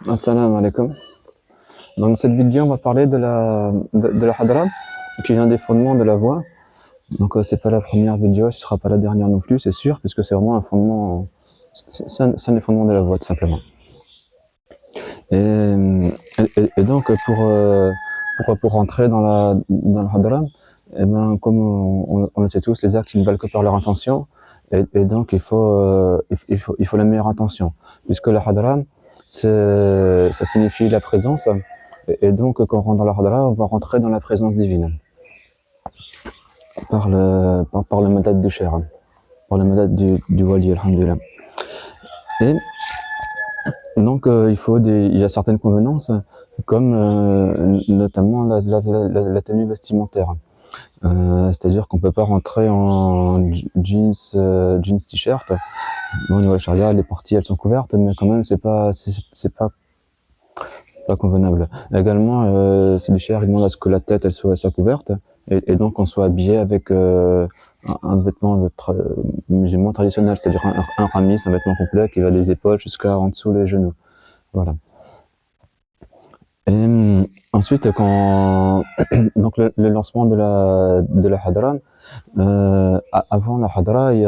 Assalamu alaikum. Dans cette vidéo, on va parler de la hadra, qui est un des fondements de la voix. Donc, c'est pas la première vidéo, ce sera pas la dernière non plus, c'est sûr, puisque c'est vraiment un fondement, c'est un des fondements de la voix, tout simplement. Et donc, pour rentrer dans la hadra, eh ben, comme on le sait tous, les actes ne valent que par leur intention, et donc il faut la meilleure intention, puisque la hadra, ça signifie la présence, et donc quand on rentre dans la hadra, on va rentrer dans la présence divine, par le madad du sher, par le madad du wali, alhamdulillah. Et donc il y a certaines convenances, comme notamment la tenue vestimentaire. C'est-à-dire qu'on peut pas rentrer en jeans t-shirt. Bon, au niveau de la charia, les parties elles sont couvertes, mais quand même c'est pas convenable. Également, si le shir il demande à ce que la tête elle soit couverte, et donc on soit habillé avec un vêtement musulman traditionnel, c'est-à-dire un ramis, un vêtement complet qui va des épaules jusqu'à en dessous les genoux. Voilà. Et ensuite, donc le lancement de la hadra, avant la hadra, il y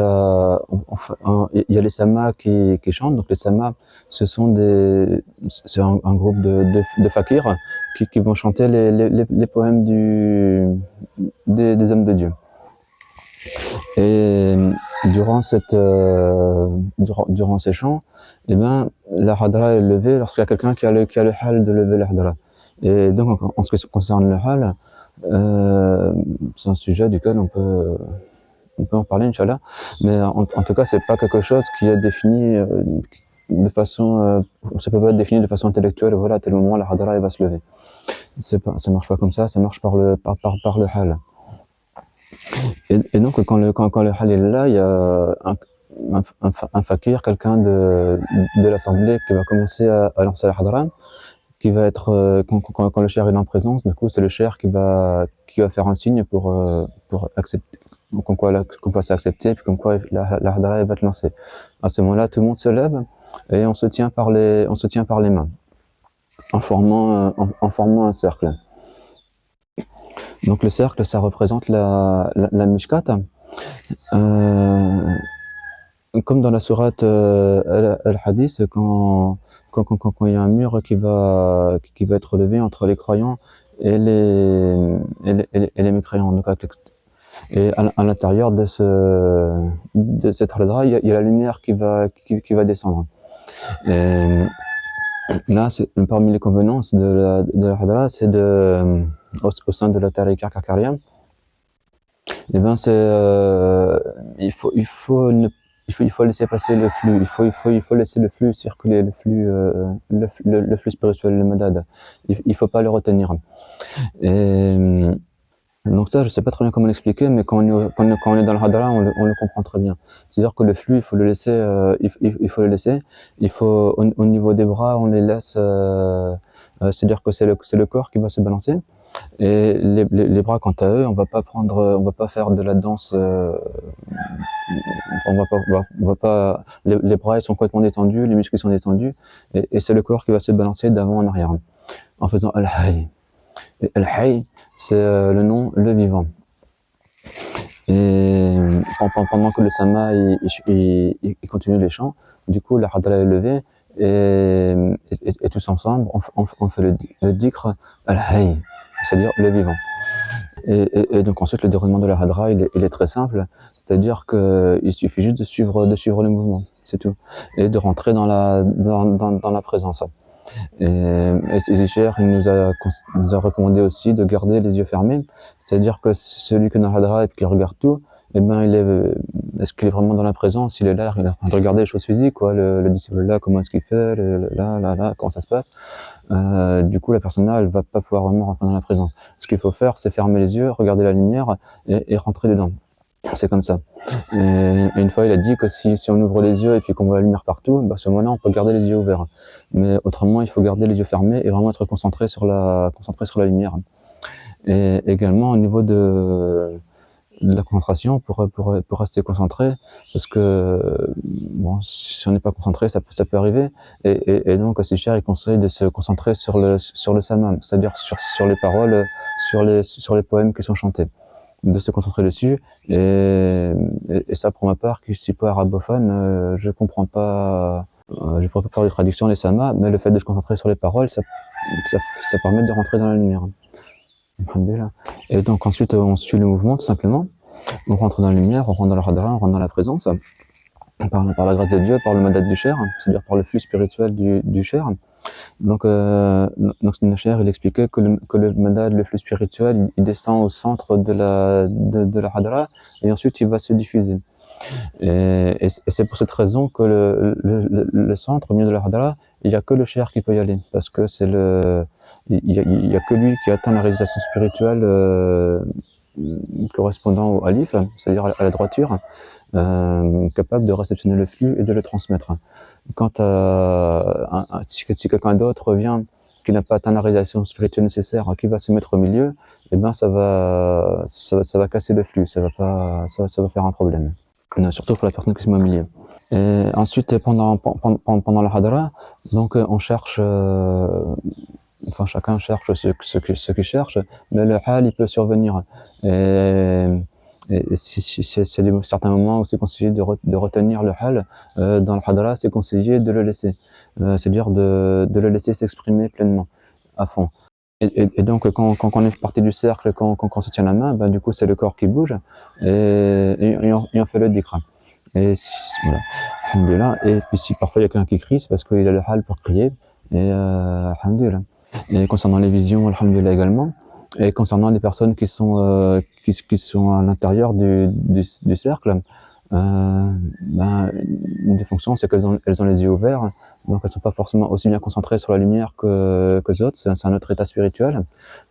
a les samas qui chantent. Donc les samas, c'est un groupe de fakirs qui vont chanter les poèmes des hommes de Dieu. Et durant ces chants, eh ben, la hadra est levée lorsqu'il y a quelqu'un qui a le hal de lever la hadra. Et donc, en ce qui concerne le hal, c'est un sujet duquel on peut en parler, Inch'Allah. Mais en tout cas, c'est pas quelque chose qui est défini de façon, ça peut pas être défini de façon intellectuelle. Voilà, à tel moment, la hadra, elle va se lever. Ça marche pas comme ça marche par le hal. Et donc, quand le hal est là, il y a un fakir, quelqu'un de l'assemblée qui va commencer à lancer la hadra, qui va être, quand le cher est en présence, du coup, c'est le cher qui va faire un signe pour accepter, comme quoi c'est accepté, puis comme quoi la hadra va te lancer. À ce moment-là, tout le monde se lève et on se tient par les mains, en formant un cercle. Donc le cercle, ça représente la mishkat. Comme dans la sourate Al-Hadith, quand il y a un mur qui va être levé entre les croyants et les mécréants. Donc, et à l'intérieur de cette hadra, il y a la lumière qui va descendre. Et là, parmi les convenances de la hadra, c'est au sein de la tariqa Karkaria, eh ben il faut laisser passer le flux, il faut laisser le flux circuler, le flux spirituel, le madad. Il faut pas le retenir. Et donc ça, je sais pas très bien comment l'expliquer, mais quand on est dans le hadra, on le comprend très bien. C'est-à-dire que le flux, il faut le laisser, il faut le laisser. Il faut, au niveau des bras, on les laisse, c'est-à-dire que c'est le corps qui va se balancer. Et les bras, quant à eux, on va pas faire de la danse, on va pas, les bras ils sont complètement détendus, les muscles sont détendus, et c'est le corps qui va se balancer d'avant en arrière, en faisant Al-Hayy. Et Al-Hayy, c'est le nom, le vivant. Et pendant que le sama il continue les chants, du coup la hadra est levée, et tous ensemble on fait le dhikr Al-Hayy, c'est-à-dire le vivant. Et donc ensuite le déroulement de la hadra il est très simple, c'est-à-dire qu'il suffit juste de suivre le mouvement, c'est tout, et de rentrer dans la présence. Et Cher il nous a recommandé aussi de garder les yeux fermés, c'est-à-dire que celui qui est dans la hadra et qui regarde tout, eh ben est-ce qu'il est vraiment dans la présence? Il est là, il est en train de regarder les choses physiques, quoi, le disciple là, comment est-ce qu'il fait, là, comment ça se passe. Du coup, la personne là, elle va pas pouvoir vraiment rentrer dans la présence. Ce qu'il faut faire, c'est fermer les yeux, regarder la lumière et rentrer dedans. C'est comme ça. Et une fois, il a dit que si on ouvre les yeux et puis qu'on voit la lumière partout, bah, à ce moment-là, on peut garder les yeux ouverts. Mais autrement, il faut garder les yeux fermés et vraiment être concentré sur la lumière. Et également, au niveau de de la concentration pour rester concentré, parce que bon, si on n'est pas concentré, ça peut arriver. Et donc, c'est cher, il conseille de se concentrer sur le samam, c'est-à-dire sur les paroles, sur les poèmes qui sont chantés, de se concentrer dessus. Et ça, pour ma part, qui suis pas arabophone, je comprends pas. Je pourrais pas faire de traduction des samas, mais le fait de se concentrer sur les paroles, ça, ça permet de rentrer dans la lumière. Alhamdulillah. Et donc ensuite, on suit le mouvement, tout simplement. On rentre dans la lumière, on rentre dans le hadra, on rentre dans la présence, par la grâce de Dieu, par le madad du cher, c'est-à-dire par le flux spirituel du cher. Donc, le cher, il expliquait que le madad, le flux spirituel, il descend au centre de la hadra, et ensuite il va se diffuser. Et c'est pour cette raison que le centre, au milieu de la hadra, il n'y a que le cher qui peut y aller, parce que il y a que lui qui atteint la réalisation spirituelle correspondant au alif, c'est-à-dire à la droiture, capable de réceptionner le flux et de le transmettre. Quand si quelqu'un d'autre vient qui n'a pas atteint la réalisation spirituelle nécessaire, qui va se mettre au milieu, eh ben ça va casser le flux, ça va faire un problème. Surtout pour la personne qui se met au milieu. Et ensuite, pendant la hadra, donc on cherche, enfin chacun cherche ce qu'il cherche, mais le hal il peut survenir. Et, c'est certains moments où c'est conseillé de retenir le hal. Dans le hadra, c'est conseillé de le laisser, c'est-à-dire de le laisser s'exprimer pleinement, à fond. Et donc quand on est parti du cercle, quand on se tient la main, ben, du coup c'est le corps qui bouge et on fait le dhikr. Et voilà, alhamdoulilah. Et puis si parfois il y a quelqu'un qui crie, c'est parce qu'il a le hal pour crier. Et alhamdoulilah. Et concernant les visions, alhamdoulilah également. Et concernant les personnes qui sont à l'intérieur du cercle, ben, une des fonctions, c'est qu'elles ont les yeux ouverts, donc elles sont pas forcément aussi bien concentrées sur la lumière que les autres. C'est un autre état spirituel.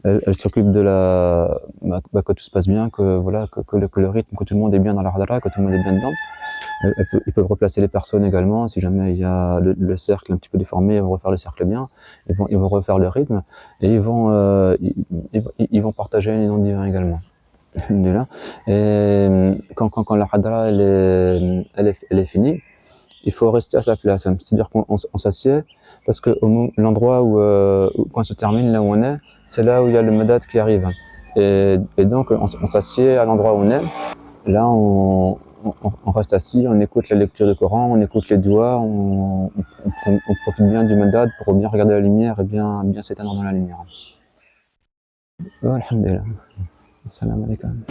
Elles s'occupent que tout se passe bien, que voilà, que le rythme, que tout le monde est bien dans la hadra, que tout le monde est bien dedans. Ils peuvent replacer les personnes également, si jamais il y a le cercle un petit peu déformé, ils vont refaire le cercle bien, ils vont refaire le rythme, et ils vont partager un nom divin également. Alhamdulillah. Et quand la hadra elle est finie, il faut rester à sa place, c'est-à-dire qu'on s'assied, parce que l'endroit où quand se termine, là où on est, c'est là où il y a le madad qui arrive. Et donc on s'assied à l'endroit où on est, là on reste assis, on écoute la lecture du Coran, on écoute les doigts, on profite bien du madad pour bien regarder la lumière et bien s'éteindre dans la lumière. Alhamdulillah. Assalamu alaikum.